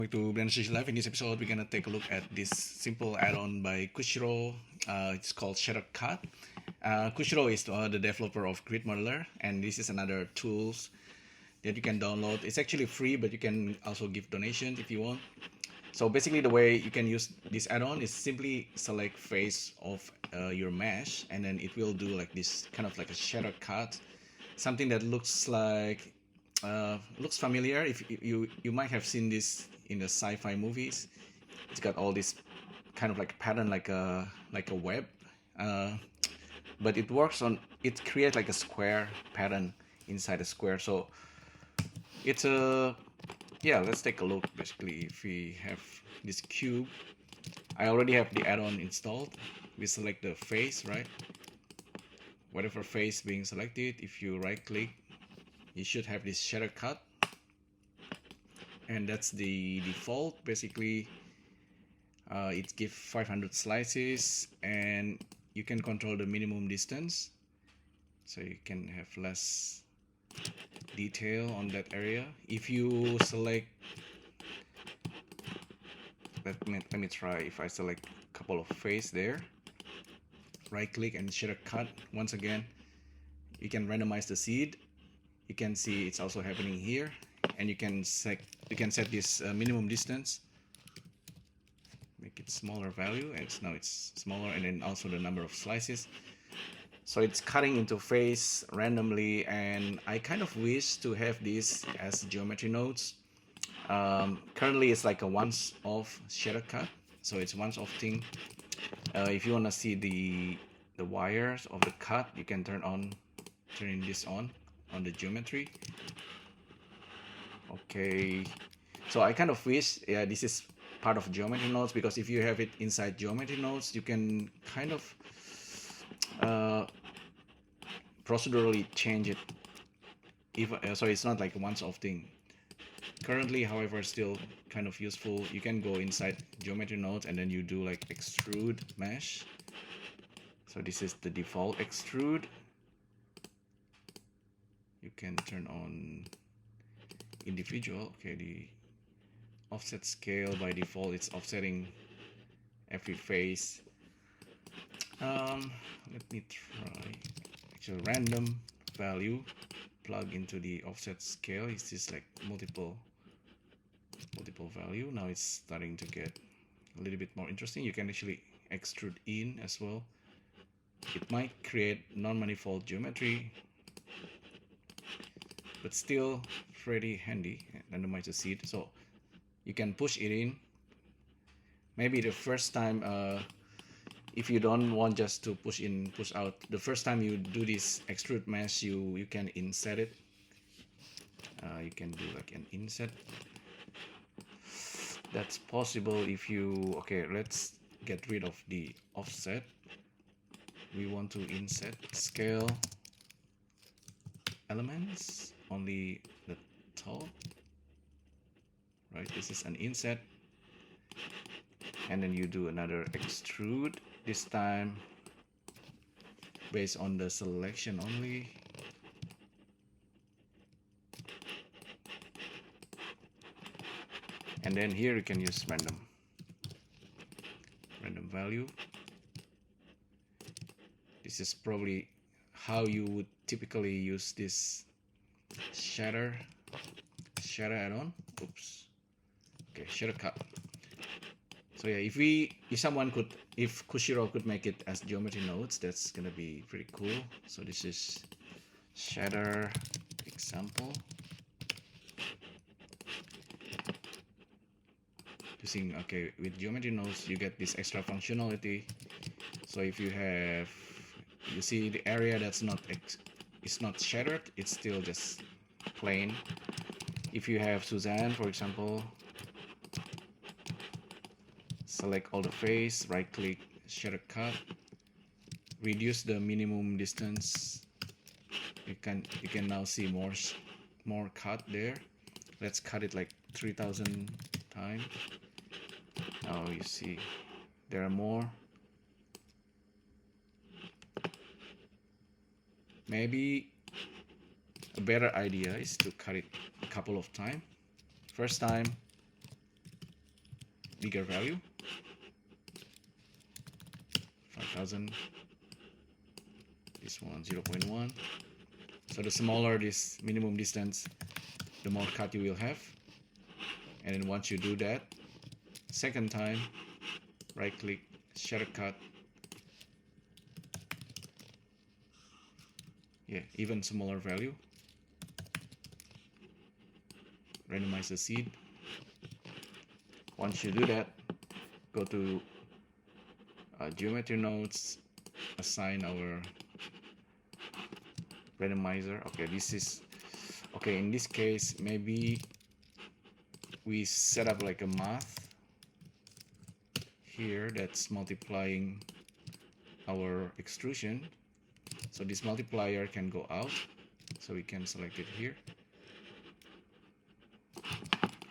To Geometry Live. In this episode, we're gonna take a look at this simple add-on by Kushiro. It's called Shatter Cut. Kushiro is the developer of Grid Modeler, and this is another tools that you can download. It's actually free, but you can also give donations if you want. So basically, the way you can use this add-on is simply select face of your mesh, and then it will do like this kind of like a shatter cut, something that looks like looks familiar. If you might have seen this in the sci-fi movies. It's got all this kind of like pattern, like a web, but it works on it creates like a square pattern inside a square. So it's a yeah. Let's take a look. Basically, if we have this cube, I already have the add-on installed. We select the face, right? Whatever face being selected, if you right click, you should have this shatter cut, and that's the default. Basically, it gives 500 slices, and you can control the minimum distance, so you can have less detail on that area. If you select, let me try. If I select a couple of face there, right click and shatter cut once again, you can randomize the seed. You can see it's also happening here, and you can set this minimum distance, make it smaller value, and now it's smaller, and then also the number of slices. So it's cutting into face randomly, and I kind of wish to have this as geometry nodes. Currently it's like a once-off shatter cut, so it's once-off thing. If you want to see the wires of the cut, you can turn this on the geometry. Okay, so I kind of wish this is part of geometry nodes, because if you have it inside geometry nodes, you can kind of procedurally change it. So it's not like a once-off thing. Currently, however, still kind of useful. You can go inside geometry nodes and then you do like extrude mesh. So this is the default extrude. You can turn on individual. Okay, the offset scale by default, it's offsetting every face. Let me try actual random value, plug into the offset scale. It's just like multiple value. Now it's starting to get a little bit more interesting. You can actually extrude in as well. It might create non-manifold geometry, but still pretty handy. Randomize the seed, so you can push it in. Maybe the first time, if you don't want just to push in, push out, the first time you do this extrude mesh, you can inset it. You can do like an inset. That's possible if you, okay, let's get rid of the offset. We want to inset scale elements, only the top, right? This is an inset, and then you do another extrude, this time based on the selection only. And then here you can use random value. This is probably how you would typically use this shatter add-on. Oops. Okay, shatter cut. So yeah, if Kushiro could make it as geometry nodes, that's gonna be pretty cool. So this is shatter example. Using, okay, with geometry nodes you get this extra functionality. So if you see the area that's it's not shattered, it's still just plain. If you have Suzanne, for example, select all the face, right click, shatter cut, reduce the minimum distance. You can now see more cut there. Let's cut it like 3000 times. Now you see there are more. Maybe a better idea is to cut it a couple of times. First time bigger value, 5000. This one 0.1. So the smaller this minimum distance, the more cut you will have. And then once you do that, second time, right click, Shatter Cut. Yeah, even smaller value. Randomize the seed. Once you do that, go to Geometry Nodes, assign our randomizer. Okay, this is okay. In this case, maybe we set up like a math here that's multiplying our extrusion. So this multiplier can go out, so we can select it here.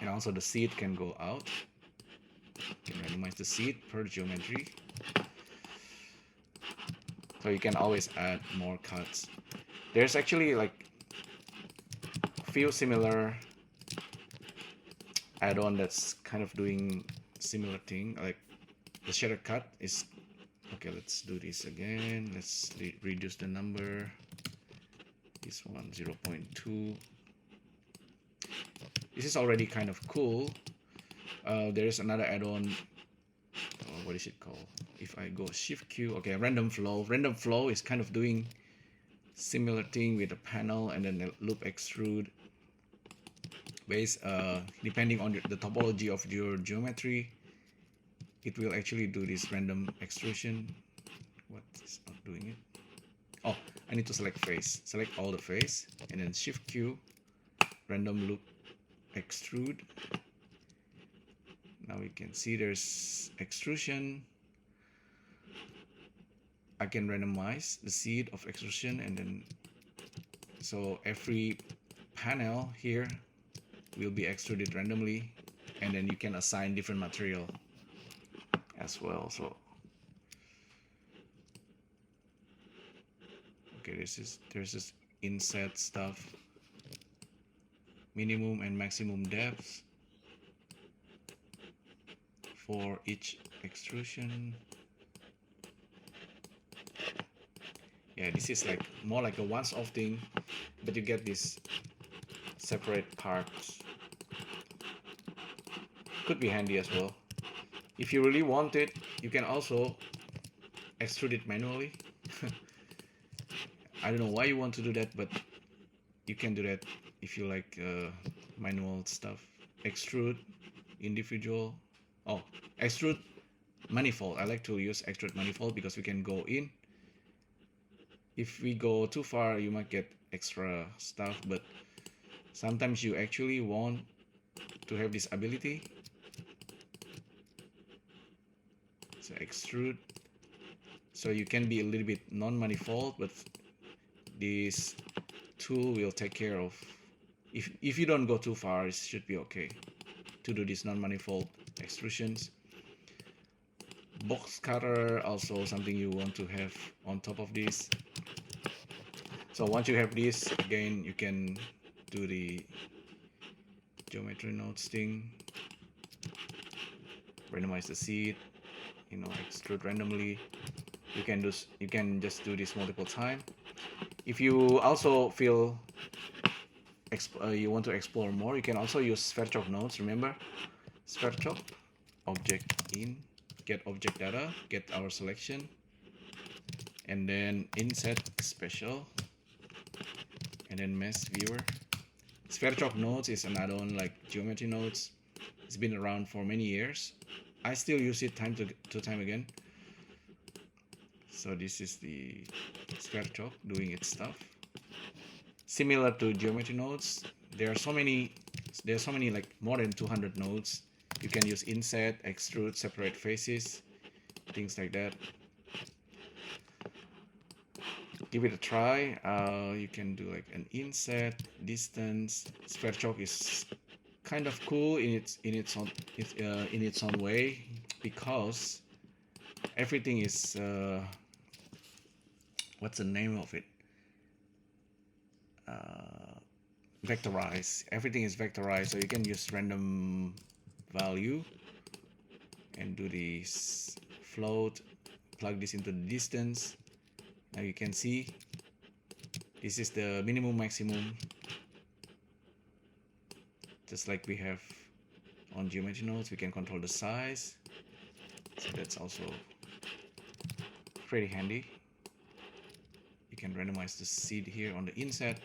And also the seed can go out. You can randomize the seed per geometry. So you can always add more cuts. There's actually like a few similar add-on that's kind of doing similar thing. Like the Shatter Cut is okay. Let's do this again. Let's reduce the number. This one 0.2. This is already kind of cool. There is another add-on. What is it called? If I go Shift Q, okay, random flow. Random flow is kind of doing similar thing with a panel and then a loop extrude. Depending on the topology of your geometry, it will actually do this random extrusion. What is not doing it? Oh, I need to select face. Select all the face and then Shift Q, random loop extrude. Now we can see there's extrusion. I can randomize the seed of extrusion, and then so every panel here will be extruded randomly, and then you can assign different material as well. So okay, there's this inset stuff, minimum and maximum depths for each extrusion. Yeah, this is like more like a once-off thing, but you get these separate parts. Could be handy as well. If you really want it, you can also extrude it manually. I don't know why you want to do that, but you can do that if you like manual stuff. Extrude individual. Oh, extrude manifold. I like to use extrude manifold because we can go in. If we go too far, you might get extra stuff, but sometimes you actually want to have this ability. So extrude. So you can be a little bit non-manifold, but this tool will take care of. If you don't go too far, it should be okay to do this non-manifold extrusions. Box cutter, also something you want to have on top of this. So once you have this, again, you can do the geometry nodes thing, randomize the seed, extrude randomly. You can just do this multiple times. If you also feel you want to explore more, you can also use SVerchok nodes. Remember, SVerchok, object in, get object data, get our selection, and then inset special, and then mesh viewer. SVerchok nodes is an add-on like geometry nodes. It's been around for many years. I still use it time to time again. So this is the SVerchok doing its stuff. Similar to geometry nodes, there are so many like more than 200 nodes. You can use inset, extrude, separate faces, things like that. Give it a try. You can do like an inset, distance. SVerchok is kind of cool in its own way, because everything is what's the name of it? Vectorized. Everything is vectorized, so you can use random value can do this float, plug this into the distance. Now you can see this is the minimum maximum, just like we have on geometry nodes. We can control the size, so that's also pretty handy. You can randomize the seed here on the inset.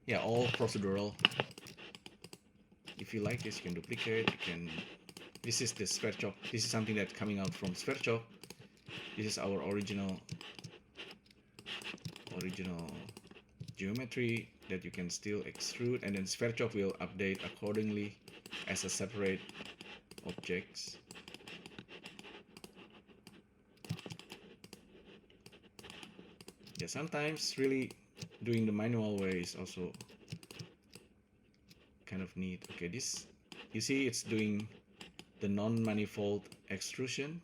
Yeah, all procedural. If you like this, you can duplicate. You can. This is the SVerchok. This is something that's coming out from SVerchok. This is our original geometry that you can still extrude, and then SVerchok will update accordingly as a separate objects. Yeah, sometimes really doing the manual way is also kind of neat. Okay, this, you see it's doing the non-manifold extrusion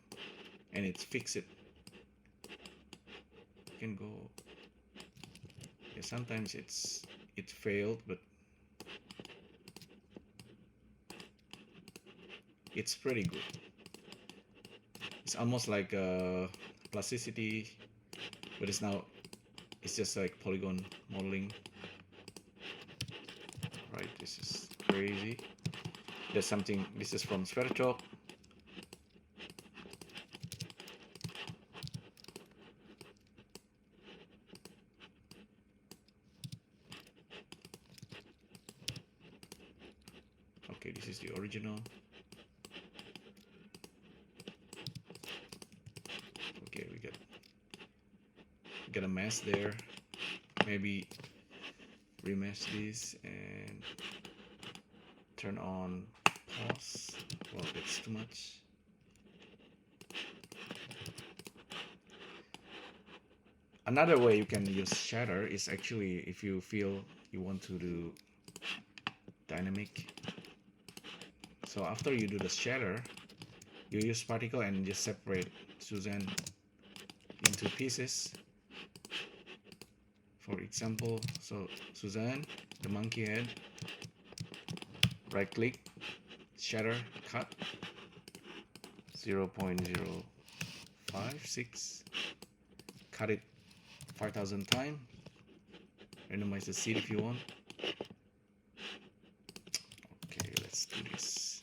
and it's fixed. You can go, yeah, sometimes it failed, but it's pretty good. It's almost like plasticity, but it's just like polygon modeling. Right, this is crazy. There's something, this is from SVerchok. Okay, this is the original. Okay, we got a mess there. Maybe remesh this and turn on pause. Well, that's too much. Another way you can use shatter is actually if you feel you want to do dynamic. So after you do the shatter, you use particle and just separate Suzanne into pieces. For example, so Suzanne, the monkey head, right click, shatter cut, 0.056, cut it 5,000 times, randomize the seed if you want. Okay, let's do this.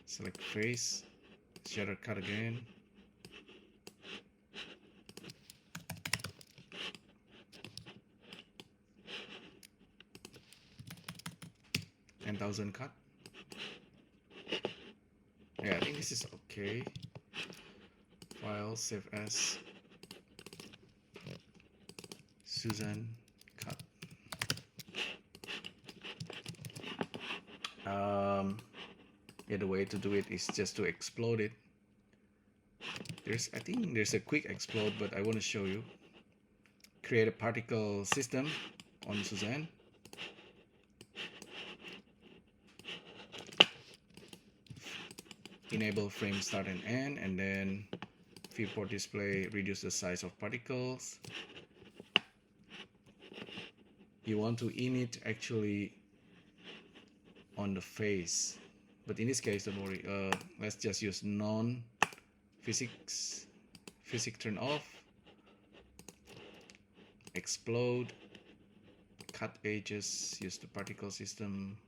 Select face, shatter cut again. $10,000 cut. Yeah, I think this is okay. File, save as Suzanne cut. Yeah, the way to do it is just to explode it. I think there's a quick explode, but I want to show you. Create a particle system on Suzanne. Enable frame start and end, and then viewport display, reduce the size of particles. You want to init actually on the face, but in this case, don't worry. Let's just use non-physics. Physics turn off. Explode. Cut edges. Use the particle system.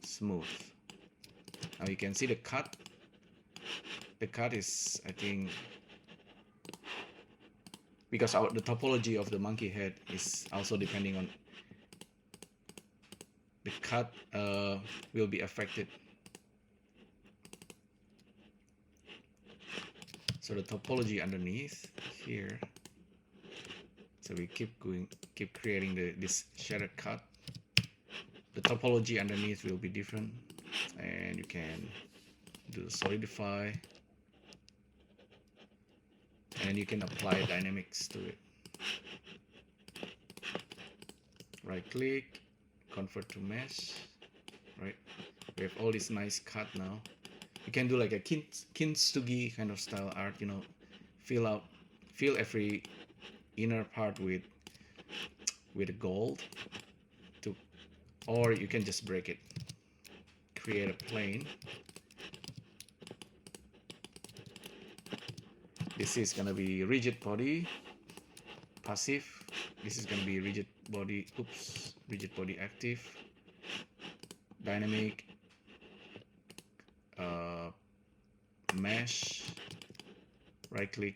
Smooth. Now you can see the cut. The cut is, I think, because the topology of the monkey head is also depending on the cut will be affected. So the topology underneath here. So we keep creating this shatter cut. The topology underneath will be different, and you can do solidify, and you can apply dynamics to it. Right click, convert to mesh. Right, we have all this nice cut now. You can do like a kintsugi kind of style art, you know, fill every inner part with gold or you can just break it. Create a plane. This is gonna be rigid body, passive. This is gonna be rigid body, rigid body active, dynamic, mesh, right click,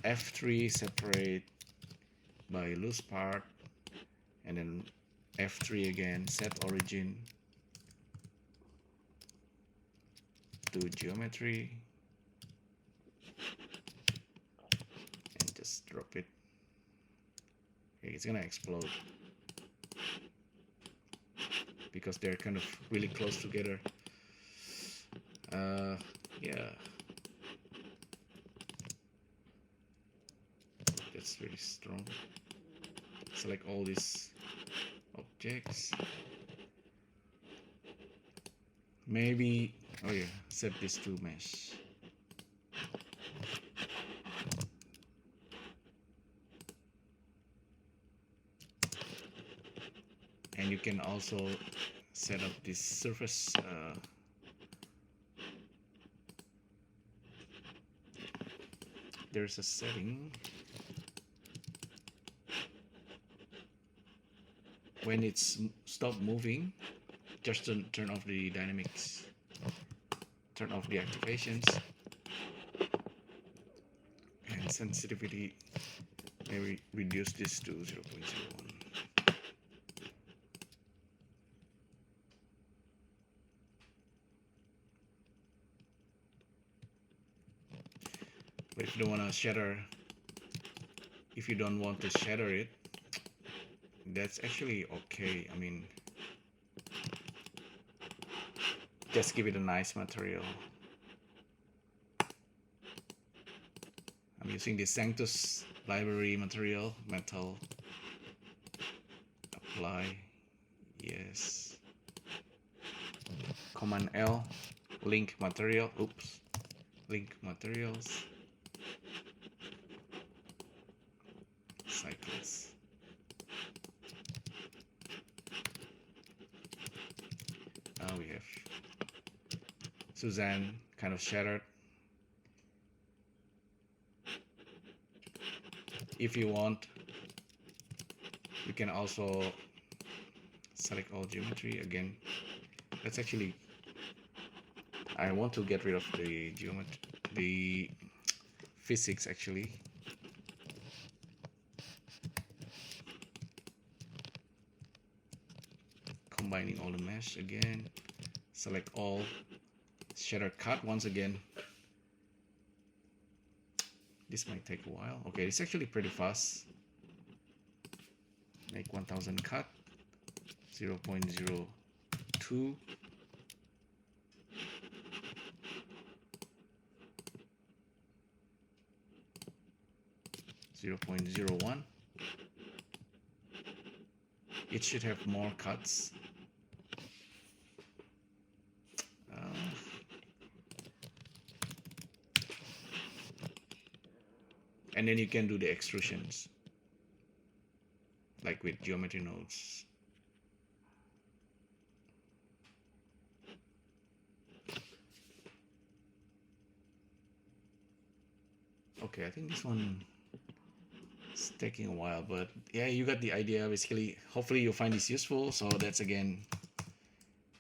F3 separate by loose part, and then F3 again, set origin to geometry, and just drop it. Okay, it's gonna explode because they're kind of really close together. Yeah, that's really strong. Select all these objects. Maybe, oh yeah, set this to mesh. And you can also set up this surface there's a setting when it's stop moving, just turn off the dynamics, turn off the activations, and sensitivity, maybe reduce this to 0.01. But if you don't want to shatter, if you don't want to shatter it, that's actually okay. I mean, just give it a nice material. I'm using the Sanctus library material, metal. Apply, yes. Command L, link material, link materials. Cycles. Now we have Suzanne kind of shattered. If you want, you can also select all geometry again. That's actually, I want to get rid of the geometry, the physics actually. Combining all the mesh again, select all, Shatter Cut once again. This might take a while. Okay, it's actually pretty fast. Make 1000 cut, 0.02. 0.01. It should have more cuts. And then you can do the extrusions, like with geometry nodes. Okay, I think this one is taking a while, but yeah, you got the idea basically. Hopefully you find this useful. So that's again,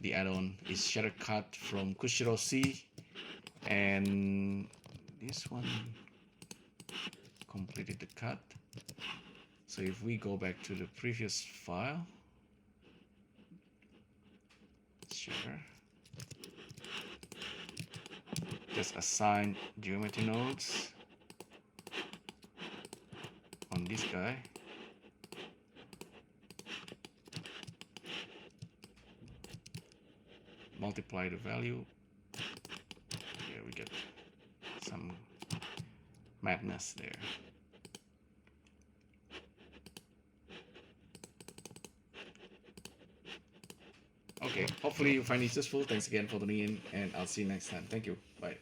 the add-on is Shatter Cut from Kushiroseas, and this one completed the cut. So if we go back to the previous file, shatter, just assign geometry nodes on this guy. Multiply the value. Here we get some madness there. Okay, hopefully you find it useful. Thanks again for tuning in, and I'll see you next time. Thank you. Bye.